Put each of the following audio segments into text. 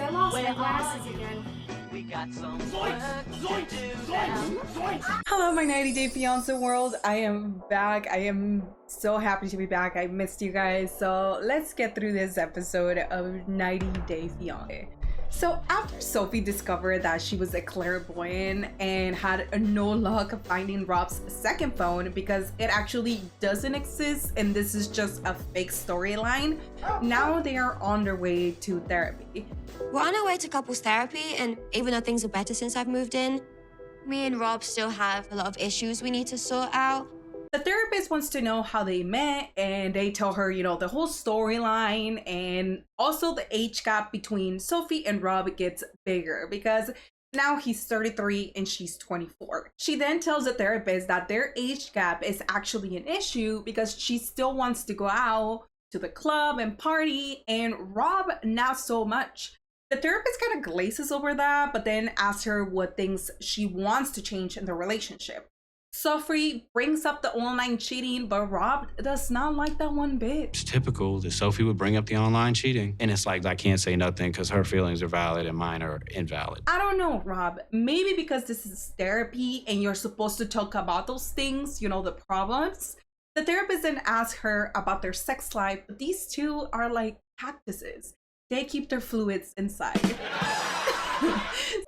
I lost my glasses again. We got some work to do now. Hello, my 90-day fiance world. I am back. I am so happy to be back. I missed you guys. So let's get through this episode of 90-day fiance. So after Sophie discovered that she was a clairvoyant and had no luck finding Rob's second phone because it actually doesn't exist and this is just a fake storyline, now they are on their way to therapy. We're on our way to couples therapy, and even though things are better since I've moved in, me and Rob still have a lot of issues we need to sort out. The therapist wants to know how they met, and they tell her, you know, the whole storyline, and also the age gap between Sophie and Rob gets bigger because now he's 33 and she's 24. She then tells the therapist that their age gap is actually an issue because she still wants to go out to the club and party, and Rob not so much. The therapist kind of glazes over that, but then asks her what things she wants to change in the relationship. Sophie brings up the online cheating, but Rob does not like that one bit. It's typical that Sophie would bring up the online cheating. And it's like, I can't say nothing because her feelings are valid and mine are invalid. I don't know, Rob. Maybe because this is therapy and you're supposed to talk about those things, you know, the problems. The therapist then asks her about their sex life, but these two are like cactuses. They keep their fluids inside.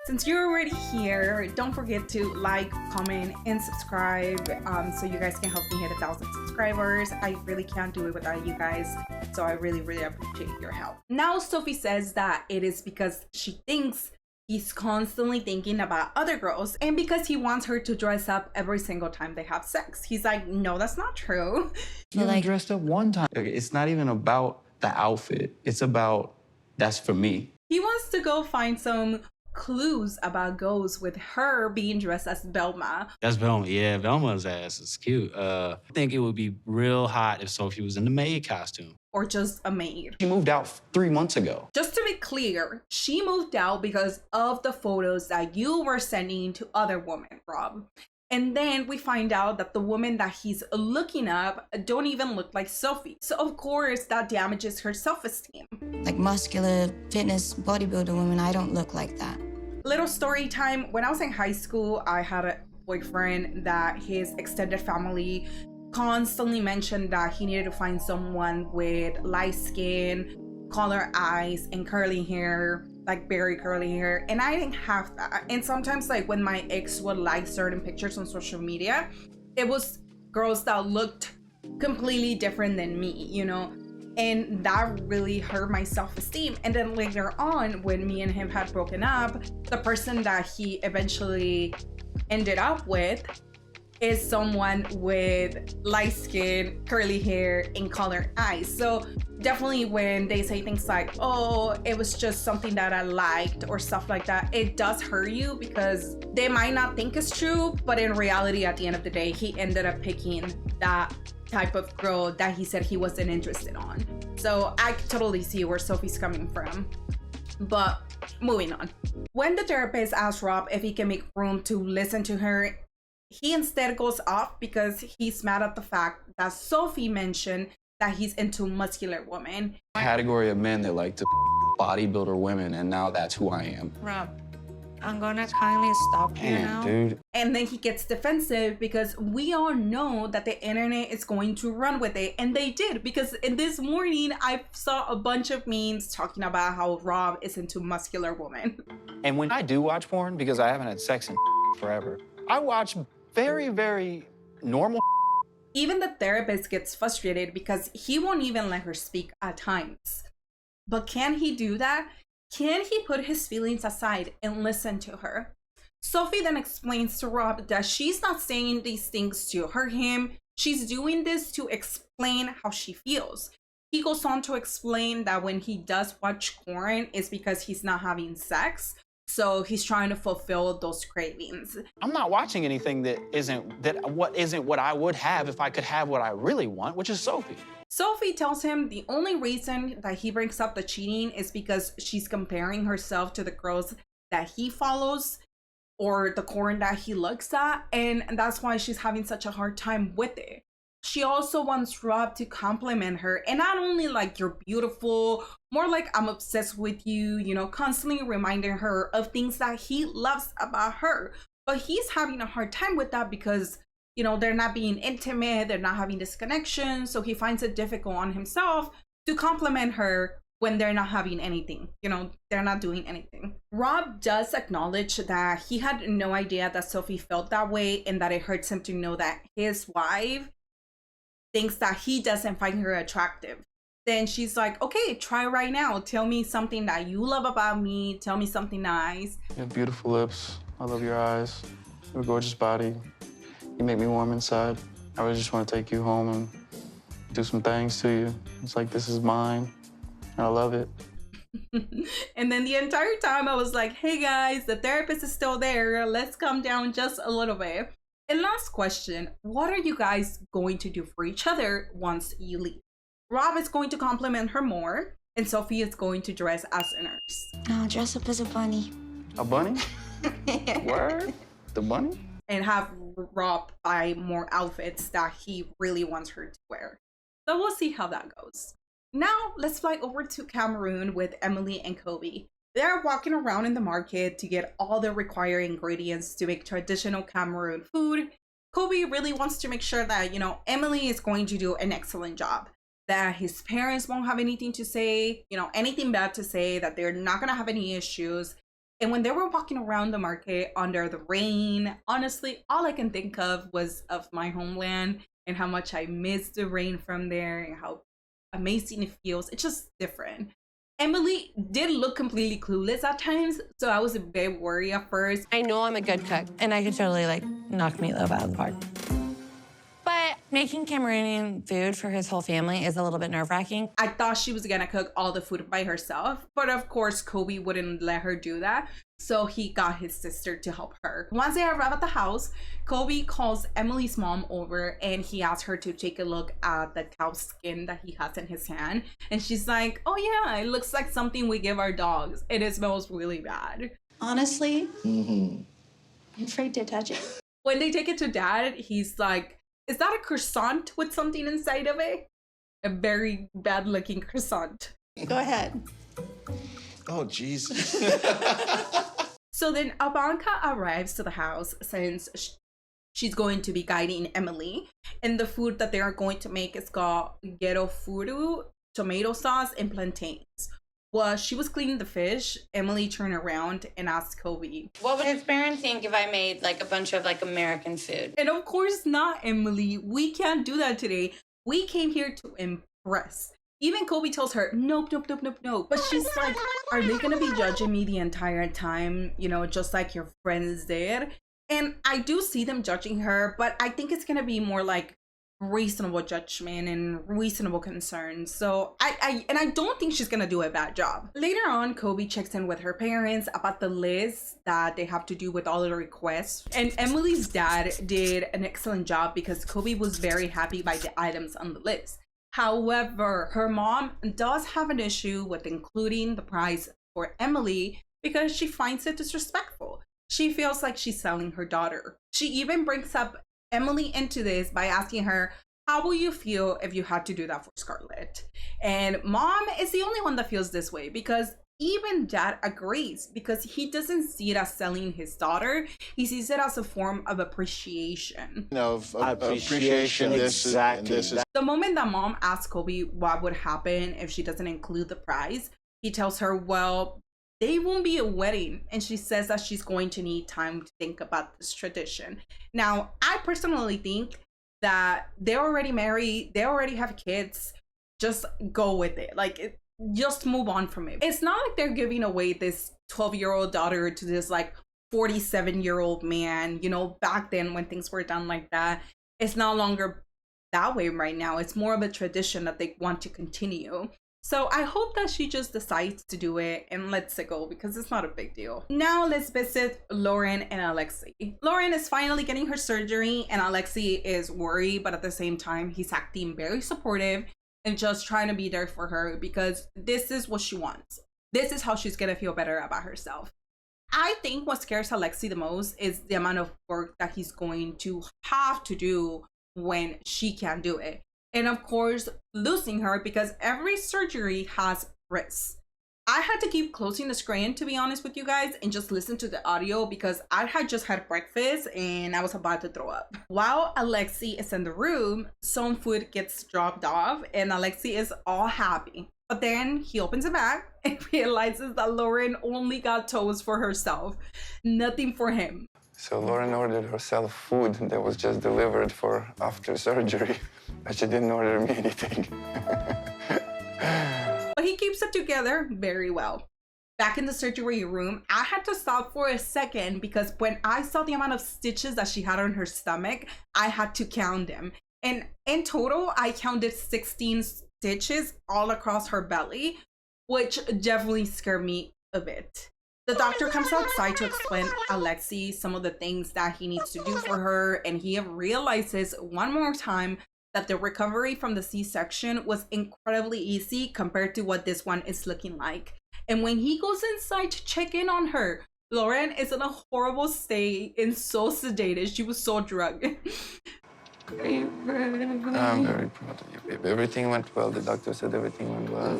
Since you're already here, don't forget to like, comment, and subscribe so you guys can help me hit 1,000 subscribers. I really can't do it without you guys, so I really appreciate your help. Now Sophie says that it is because she thinks he's constantly thinking about other girls and because he wants her to dress up every single time they have sex. He's like, no, that's not true. You only dressed up one time. It's not even about the outfit. It's about, that's for me. He wants to go find some clues about ghosts with her being dressed as Velma. That's Velma. Yeah, Velma's ass is cute. I think it would be real hot if Sophie was in the maid costume. Or just a maid. She moved out 3 months ago. Just to be clear, she moved out because of the photos that you were sending to other women, Rob. And then we find out that the women that he's looking up don't even look like Sophie. So of course that damages her self-esteem. Like muscular, fitness, bodybuilder women, I don't look like that. Little story time. When I was in high school, I had a boyfriend that his extended family constantly mentioned that he needed to find someone with light skin, color eyes, and curly hair, like very curly hair, and I didn't have that. And sometimes, like when my ex would like certain pictures on social media, it was girls that looked completely different than me, you know, and that really hurt my self-esteem. And then later on, when me and him had broken up, the person that he eventually ended up with is someone with light skin, curly hair, and colored eyes. So definitely when they say things like, oh, it was just something that I liked or stuff like that, it does hurt you because they might not think it's true, but in reality, at the end of the day, he ended up picking that type of girl that he said he wasn't interested on. So I totally see where Sophie's coming from. But moving on. When the therapist asks Rob if he can make room to listen to her, he instead goes off because he's mad at the fact that Sophie mentioned that he's into muscular women. Category of men that like to bodybuilder women, and now that's who I am. Rob, I'm gonna kindly stop you now. Dude. And then he gets defensive because we all know that the internet is going to run with it. And they did, because in this morning, I saw a bunch of memes talking about how Rob is into muscular women. And when I do watch porn, because I haven't had sex in forever, I watch very normal. Even the therapist gets frustrated because he won't even let her speak at times. But can he do that? Can he put his feelings aside and listen to her? Sophie then explains to Rob that she's not saying these things to hurt him. She's doing this to explain how she feels. He goes on to explain that when he does watch porn, it's because he's not having sex. So he's trying to fulfill those cravings. I'm not watching anything that isn't what I would have if I could have what I really want, which is Sophie. Sophie tells him the only reason that he brings up the cheating is because she's comparing herself to the girls that he follows or the porn that he looks at, and that's why she's having such a hard time with it. She also wants Rob to compliment her, and not only like you're beautiful, more like I'm obsessed with you, you know, constantly reminding her of things that he loves about her. But he's having a hard time with that because, you know, they're not being intimate, they're not having this connection, so he finds it difficult on himself to compliment her when they're not having anything, you know, they're not doing anything. Rob does acknowledge that he had no idea that Sophie felt that way and that it hurts him to know that his wife thinks that he doesn't find her attractive. Then she's like, okay, try right now. Tell me something that you love about me. Tell me something nice. You have beautiful lips. I love your eyes. You have a gorgeous body. You make me warm inside. I really just want to take you home and do some things to you. It's like this is mine. I love it. And then the entire time I was like, hey guys, the therapist is still there. Let's calm down just a little bit. And last question, what are you guys going to do for each other once you leave? Rob is going to compliment her more, and Sophie is going to dress as a nurse. Oh, dress up as a bunny. A bunny? Word? The bunny? And have Rob buy more outfits that he really wants her to wear. So we'll see how that goes. Now, let's fly over to Cameroon with Emily and Kobe. They're walking around in the market to get all the required ingredients to make traditional Cameroon food. Kobe really wants to make sure that, you know, Emily is going to do an excellent job, that his parents won't have anything to say, you know, anything bad to say, that they're not going to have any issues. And when they were walking around the market under the rain, honestly, all I can think of was of my homeland and how much I miss the rain from there and how amazing it feels. It's just different. Emily did look completely clueless at times, so I was a bit worried at first. I know I'm a good cook, and I could totally, like, knock meatloaf out of the park. But making Cameroonian food for his whole family is a little bit nerve-wracking. I thought she was gonna cook all the food by herself, but of course Kobe wouldn't let her do that, so he got his sister to help her. Once they arrive at the house, Kobe calls Emily's mom over and he asks her to take a look at the cow skin that he has in his hand, and she's like, oh yeah, it looks like something we give our dogs and it smells really bad. Honestly, I'm afraid to touch it. When they take it to Dad, he's like, is that a croissant with something inside of it? A very bad looking croissant. Go ahead. Oh, Jesus. So then Abanka arrives to the house since she's going to be guiding Emily. And the food that they are going to make is called ghetto furu, tomato sauce, and plantains. While she was cleaning the fish, Emily turned around and asked Kobe, What would his parents think if I made, like, a bunch of, like, American food? and of course not, Emily. We can't do that today. We came here to impress. Even Kobe tells her, nope, nope, nope, nope, nope. But she's like, are they gonna be judging me the entire time? You know, just like your friends did? And I do see them judging her, but I think it's gonna be more like reasonable judgment and reasonable concerns. So I don't think she's gonna do a bad job. Later on, Kobe checks in with her parents about the list that they have to do with all the requests. And Emily's dad did an excellent job because Kobe was very happy by the items on the list. However, her mom does have an issue with including the price for Emily because she finds it disrespectful. She feels like she's selling her daughter. She even brings up Emily into this by asking her, how will you feel if you had to do that for Scarlett? And mom is the only one that feels this way because even dad agrees because he doesn't see it as selling his daughter. He sees it as a form of appreciation. Of appreciation. Exactly. This is The moment that mom asks Kobe what would happen if she doesn't include the prize, he tells her, well, they won't be a wedding. And she says that she's going to need time to think about this tradition. Now, I personally think that they're already married, they already have kids. Just go with it. Like, just move on from it. It's not like they're giving away this 12-year-old daughter to this like 47-year-old man. You know, back then when things were done like that, it's no longer that way right now. It's more of a tradition that they want to continue. So I hope that she just decides to do it and lets it go because it's not a big deal. Now let's visit Lauren and Alexi. Lauren is finally getting her surgery and Alexi is worried, but at the same time, he's acting very supportive and just trying to be there for her because this is what she wants. This is how she's gonna feel better about herself. I think what scares Alexi the most is the amount of work that he's going to have to do when she can't do it. And of course, losing her because every surgery has risks. I had to keep closing the screen, to be honest with you guys, and just listen to the audio because I had just had breakfast and I was about to throw up. While Alexi is in the room, some food gets dropped off and Alexi is all happy. But then he opens the bag and realizes that Lauren only got toast for herself, nothing for him. So Lauren ordered herself food that was just delivered for after surgery, but she didn't order me anything. But he keeps it together very well. Back in the surgery room, I had to stop for a second because when I saw the amount of stitches that she had on her stomach, I had to count them. And in total, I counted 16 stitches all across her belly, which definitely scared me a bit. The doctor comes outside to explain Alexi some of the things that he needs to do for her, and he realizes one more time that the recovery from the C-section was incredibly easy compared to what this one is looking like. And when he goes inside to check in on her, Lauren is in a horrible state and so sedated. She was so drugged. I'm very proud of you, babe. Everything went well. The doctor said everything went well.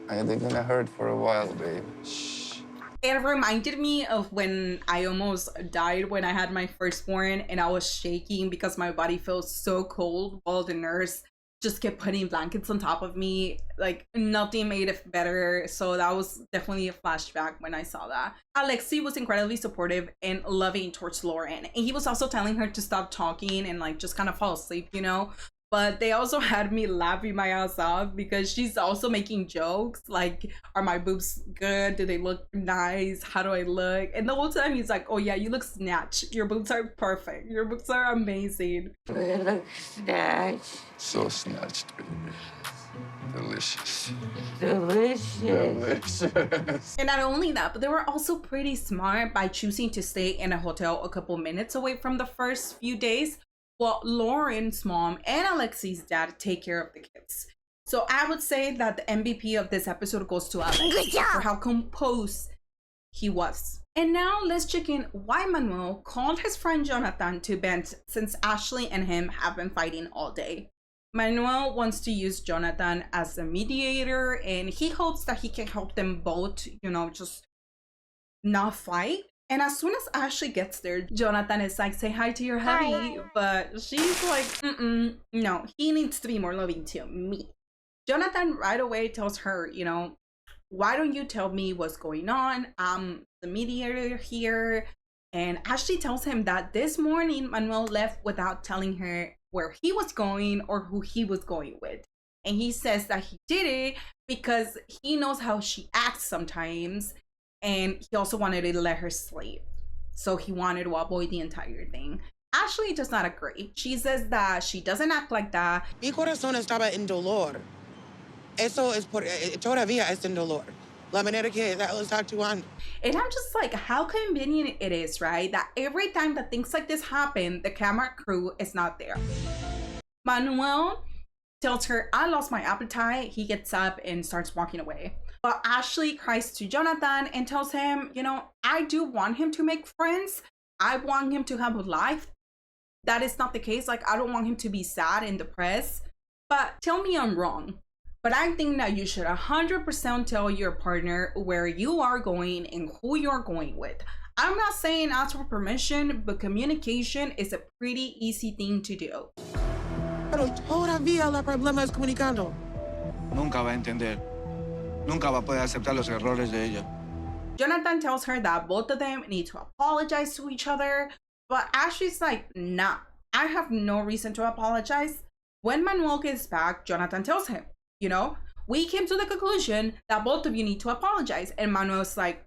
They're gonna hurt for a while, babe. Shh. It reminded me of when I almost died when I had my firstborn and I was shaking because my body felt so cold while the nurse just kept putting blankets on top of me. Like, nothing made it better. So that was definitely a flashback when I saw that. Alexi was incredibly supportive and loving towards Lauren. And he was also telling her to stop talking and like just kind of fall asleep, you know? But they also had me laughing my ass off because she's also making jokes like, are my boobs good? Do they look nice? How do I look? And the whole time he's like, oh yeah, you look snatched. Your boobs are perfect. Your boobs are amazing. You look snatched. So snatched, baby. Delicious. Delicious. And not only that, but they were also pretty smart by choosing to stay in a hotel a couple minutes away from the first few days, while Lauren's mom and Alexi's dad take care of the kids. So I would say that the MVP of this episode goes to Alex for how composed he was. And now let's check in why Manuel called his friend Jonathan to vent since Ashley and him have been fighting all day. Manuel wants to use Jonathan as a mediator and he hopes that he can help them both, you know, just not fight. And as soon as Ashley gets there, Jonathan is like, say hi to your hubby. But she's like, no, he needs to be more loving to me. Jonathan right away tells her, you know, why don't you tell me what's going on? I'm the mediator here. And Ashley tells him that this morning, Manuel left without telling her where he was going or who he was going with. And he says that he did it because he knows how she acts sometimes. And he also wanted to let her sleep. So he wanted to avoid the entire thing. Ashley does not agree. She says that she doesn't act like that. Mi corazón estaba en dolor. Eso es por... Todavía es en dolor. La manera que los actúan. And I'm just like, how convenient it is, right? That every time that things like this happen, the camera crew is not there. Manuel tells her, I lost my appetite. He gets up and starts walking away. But Ashley cries to Jonathan and tells him, you know, I do want him to make friends. I want him to have a life. That is not the case. Like, I don't want him to be sad and depressed. But tell me I'm wrong. But I think that you should 100% tell your partner where you are going and who you're going with. I'm not saying ask for permission, but communication is a pretty easy thing to do. Pero todavía la problema es comunicando. Nunca va a entender. Nunca va a poder aceptar los errores de ella. Jonathan tells her that both of them need to apologize to each other, but Ashley's like, nah, I have no reason to apologize. When Manuel gets back, Jonathan tells him, you know, we came to the conclusion that both of you need to apologize. And Manuel's like,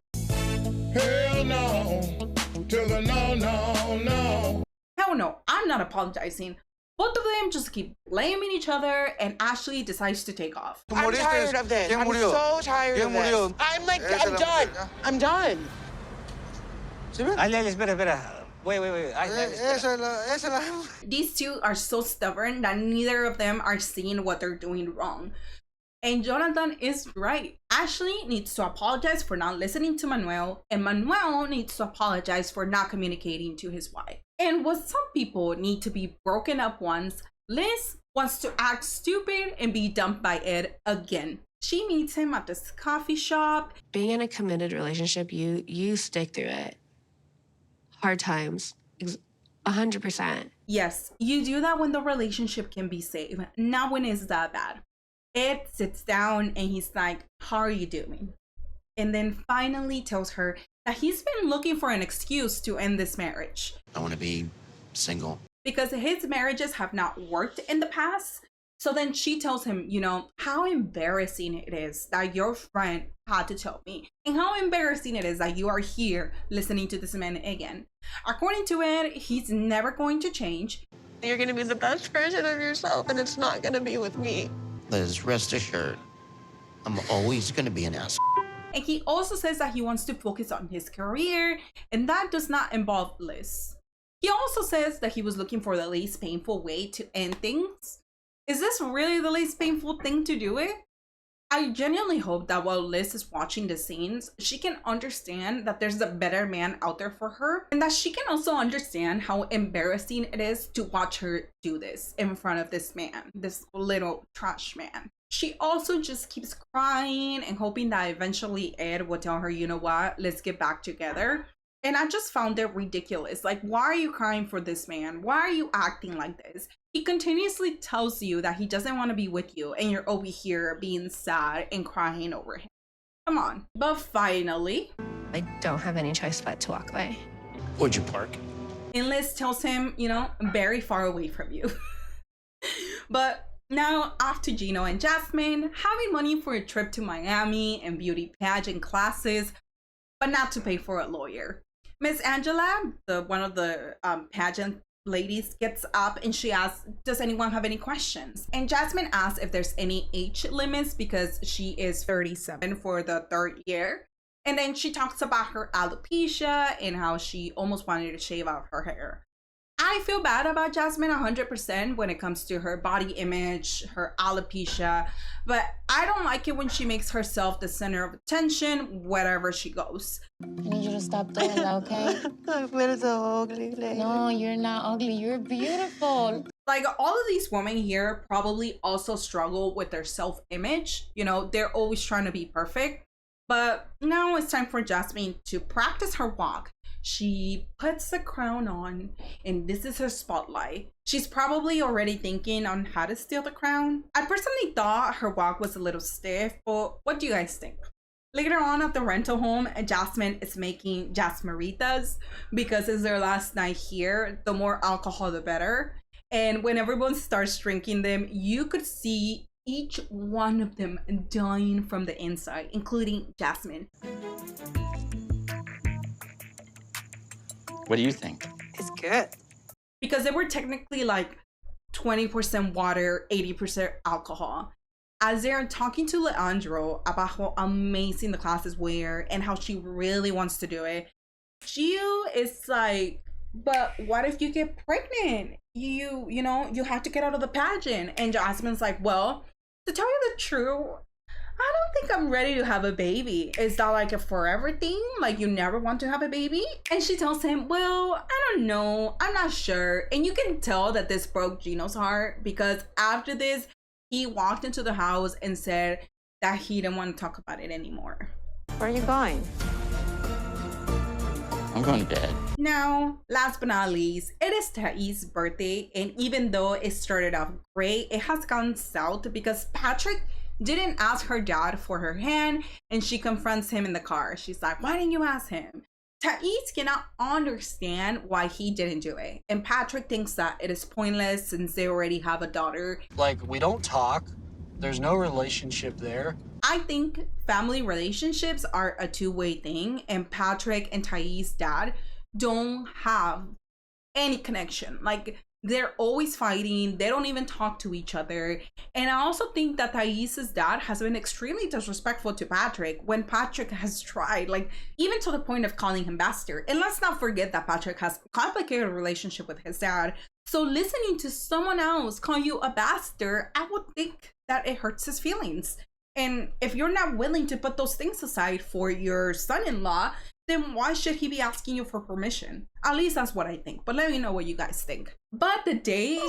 Hell no. To the no, no, no. hell no, I'm not apologizing. Both of them just keep blaming each other, and Ashley decides to take off. I'm tired of this. I'm so tired of this. I'm like, I'm done. I'm done. Espera. Wait. These two are so stubborn that neither of them are seeing what they're doing wrong. And Jonathan is right. Ashley needs to apologize for not listening to Manuel, and Manuel needs to apologize for not communicating to his wife. And what some people need to be broken up once, Liz wants to act stupid and be dumped by Ed again. She meets him at this coffee shop. Being in a committed relationship, you stick through it. Hard times, 100%. Yes, you do that when the relationship can be saved, not when it's that bad. Ed sits down and he's like, how are you doing? And then finally tells her that he's been looking for an excuse to end this marriage. I want to be single. Because his marriages have not worked in the past. So then she tells him, you know, how embarrassing it is that your friend had to tell me. And how embarrassing it is that you are here listening to this man again. According to Ed, he's never going to change. You're going to be the best version of yourself, and it's not going to be with me. Liz, rest assured, I'm always going to be an ass. And he also says that he wants to focus on his career, and that does not involve Liz. He also says that he was looking for the least painful way to end things. Is this really the least painful thing to do it? I genuinely hope that while Liz is watching the scenes, she can understand that there's a better man out there for her, and that she can also understand how embarrassing it is to watch her do this in front of this man, this little trash man. She also just keeps crying and hoping that eventually Ed will tell her, you know what, let's get back together. And I just found it ridiculous. Like, why are you crying for this man? Why are you acting like this? He continuously tells you that he doesn't want to be with you, and you're over here being sad and crying over him. Come on. But finally, I don't have any choice but to walk away. Where'd you park? and Liz tells him, you know, I'm very far away from you. But now off to Gino and Jasmine, having money for a trip to Miami and beauty pageant classes, but not to pay for a lawyer. Miss Angela, one of the pageant ladies, gets up and she asks, does anyone have any questions? And Jasmine asks if there's any age limits because she is 37 for the third year. And then she talks about her alopecia and how she almost wanted to shave out her hair. I feel bad about Jasmine 100% when it comes to her body image, her alopecia, but I don't like it when she makes herself the center of attention wherever she goes. I need you to stop doing that, okay? We're so ugly. No, you're not ugly. You're beautiful. Like, all of these women here probably also struggle with their self-image. You know, they're always trying to be perfect. But now it's time for Jasmine to practice her walk. She puts the crown on, and this is her spotlight. She's probably already thinking on how to steal the crown. I personally thought her walk was a little stiff, but what do you guys think? Later on at the rental home, Jasmine is making Jasmaritas because it's their last night here. The more alcohol, the better. And when everyone starts drinking them, you could see each one of them dying from the inside, including Jasmine. What do you think? It's good. Because they were technically like 20% water, 80% alcohol. As they're talking to Leandro about how amazing the classes were and how she really wants to do it, Gio is like, but what if you get pregnant? You know, you have to get out of the pageant. And Jasmine's like, well, to tell you the truth, I don't think I'm ready to have a baby. Is that like a forever thing? Like you never want to have a baby? And she tells him, well, I don't know. I'm not sure. And you can tell that this broke Gino's heart because after this, he walked into the house and said that he didn't want to talk about it anymore. Where are you going? I'm going to bed. Now, last but not least, it is Thais' birthday. And even though it started off great, it has gone south because Patrick didn't ask her dad for her hand, and she confronts him in the car. She's like, why didn't you ask him? Thais cannot understand why he didn't do it. And Patrick thinks that it is pointless since they already have a daughter. Like, we don't talk. There's no relationship there. I think family relationships are a two-way thing, and Patrick and Thais' dad don't have any connection. Like, they're always fighting. They don't even talk to each other. And I also think that Thais' dad has been extremely disrespectful to Patrick when Patrick has tried, like, even to the point of calling him bastard. And let's not forget that Patrick has a complicated relationship with his dad. So listening to someone else call you a bastard, I would think that it hurts his feelings. And if you're not willing to put those things aside for your son-in-law, then why should he be asking you for permission? At least that's what I think, but let me know what you guys think. But the day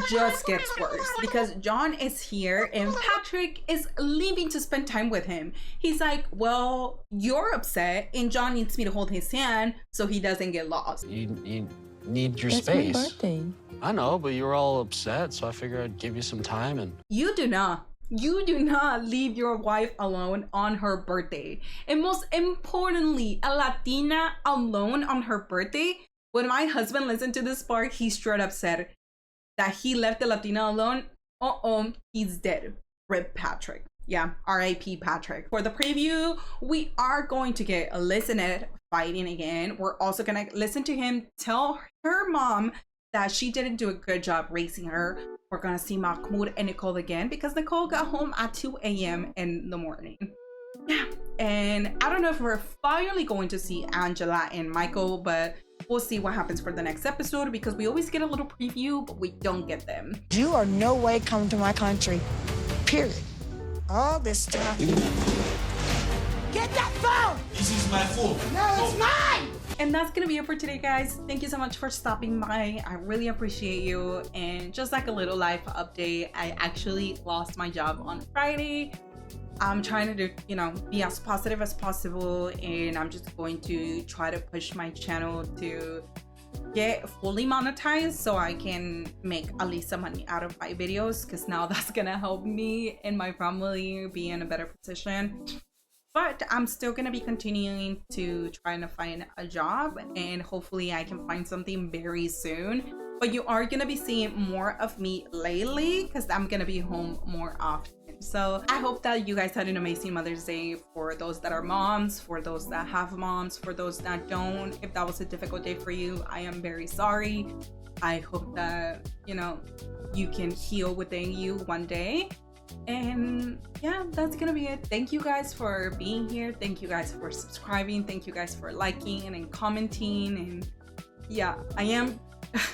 just gets worse because John is here and Patrick is leaving to spend time with him. He's like, well, you're upset and John needs me to hold his hand so he doesn't get lost. You need your It's space. my birthday. I know, but you were all upset, so I figured I'd give you some time and... You do not leave your wife alone on her birthday. And most importantly, a Latina alone on her birthday. When my husband listened to this part, he straight up said that he left the Latina alone. He's dead. Rip Patrick. Yeah, R.I.P. Patrick. For the preview, we are going to get Elizabeth fighting again. We're also gonna listen to him tell her mom that she didn't do a good job raising her. We're gonna see Mahmoud and Nicole again because Nicole got home at 2 a.m. in the morning. Yeah, and I don't know if we're finally going to see Angela and Michael, but we'll see what happens for the next episode because we always get a little preview, but we don't get them. You are no way coming to my country, period. All this stuff. Get that phone! This is my phone. No, it's mine! And that's gonna be it for today, guys. Thank you so much for stopping by. I really appreciate you. And just like a little life update, I actually lost my job on Friday. I'm trying to do, be as positive as possible, and I'm just going to try to push my channel to get fully monetized so I can make at least some money out of my videos, because now that's gonna help me and my family be in a better position. But I'm still gonna be continuing to trying to find a job, and hopefully I can find something very soon. But you are gonna be seeing more of me lately because I'm gonna be home more often. So I hope that you guys had an amazing Mother's Day. For those that are moms, for those that have moms, for those that don't. If that was a difficult day for you, I am very sorry. I hope that, you can heal within you one day. And yeah, that's gonna be it. Thank you guys for being here. Thank you guys for subscribing. Thank you guys for liking and commenting. And yeah, I am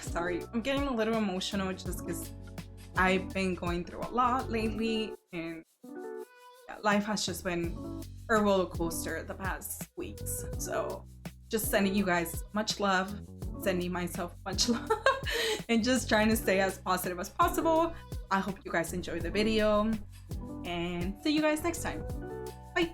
sorry, I'm getting a little emotional just because I've been going through a lot lately, and yeah, life has just been a roller coaster the past weeks. So just sending you guys much love, sending myself much love, and just trying to stay as positive as possible. I hope you guys enjoyed the video, and see you guys next time. Bye.